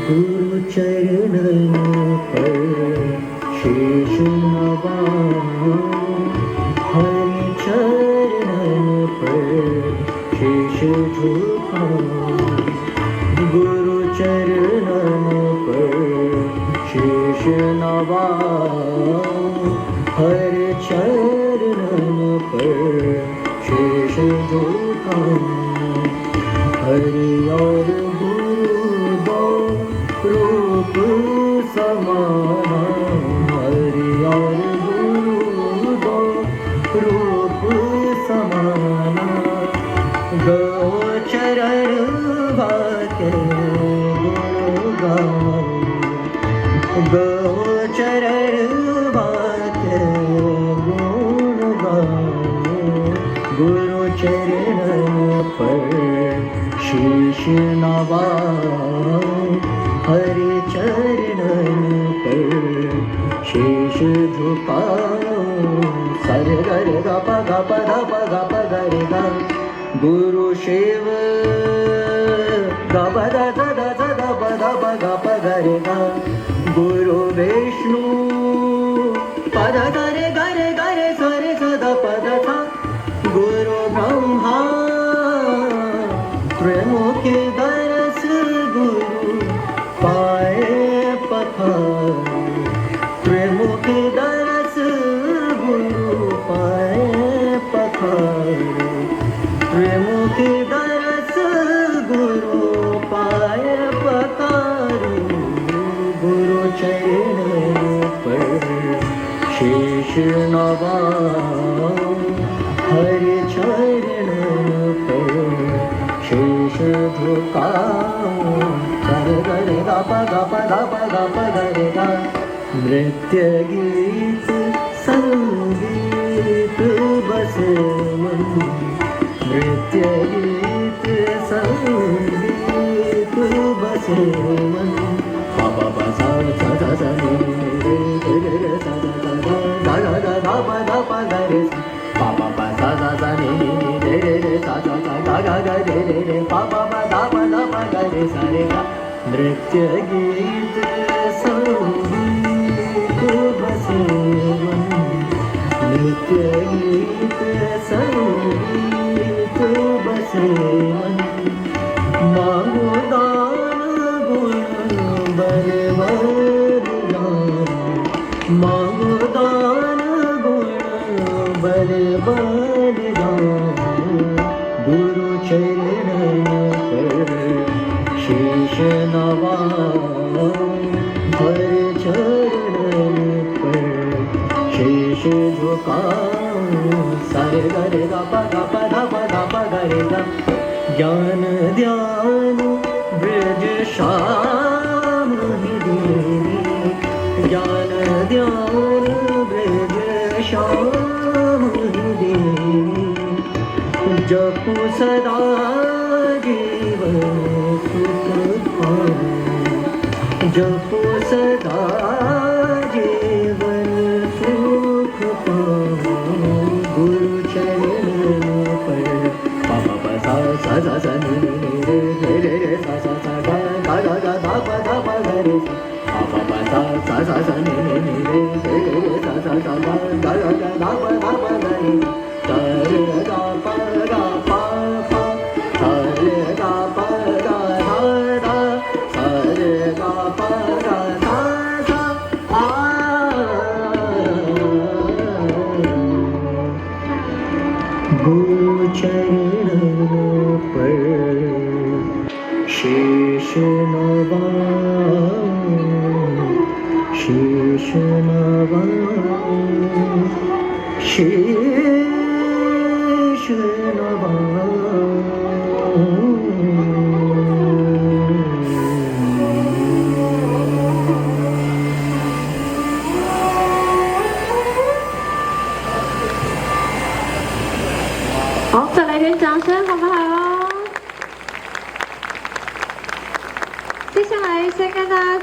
गुरु चरण पर शीश नवाऊं, हरि चरण पर शीश झुकाऊं। गुरु चरण पर शीश नवाऊं, हरि चरण पर शीश झुकाऊं। हरि और गुरु दो रूप समाना, हरि और गुरु दो रूप समाना। गोचरण वाक्य गुरु गाऊं, गोचरण वाक्य गुरु गाऊं। गुरु चरण पर शीश नवाऊं, हरि चरण पर शीश झुकाऊं। सरे ग रे ग प ग प ध प ग प ग रे ग। गुरु शिव ग प ध ध ध ध ध प ध प ग प ग रे ग। गुरु विष्णु प ध ध रे ग रे ग रे स रे स ध प ध थ। गुरु ब्रह्मा त्रिमुखी दरस गुरु पाए पखार। त्रिमुखी दरस गुरु पाए पखार। त्रिमुखी दरस गुरु पाए पखार। गुरु चरण पर शीश नवाऊं, हरि चरण पर शीश झुकाऊं। ग रे ग प ग प ध प ग प ग रे ग। नृत्य गीत संगीत बसे मन, नृत्य गीत संगीत बसे मन। प प प सा सा सा सा नि रे रे रे सा सा सा गा गा गा गा प ध प ग रे सा। प प प सा सा सा नि रे रे रे सा सा सा गा गा गा रे रे रे प प प ध प ध प ग रे सा रे गा। नृत्य गीत संगीत बसे मन, नृत्य गीत संगीत बसे मन। मांगो दान गुण बल वरदान, मांगो दान गुण बल वरदान। गुरु चरण पर शीश नवाऊं, हरि चरण पर शीश झुकाऊं। सारे ग रे ग प ग प ध प ग प ग रे ग। ज्ञान ध्यान ब्रज श्याम देवी, ज्ञान ध्यान ब्रज श्याम देवी। जपु सदा जीवन सुख पाऊं, जपु सदा जीवन सुख पाऊं। गुरु चरण पर प प प सा सा सा सा नि रे रे रे रे सा सा सा गा गा गा गा धा प ध प ग रे सा। प प प सा सा सा सा नि रे रे रे सा सा सा गा गुरु चरण पर शीश नवाऊं, शीश नवाऊं, शीश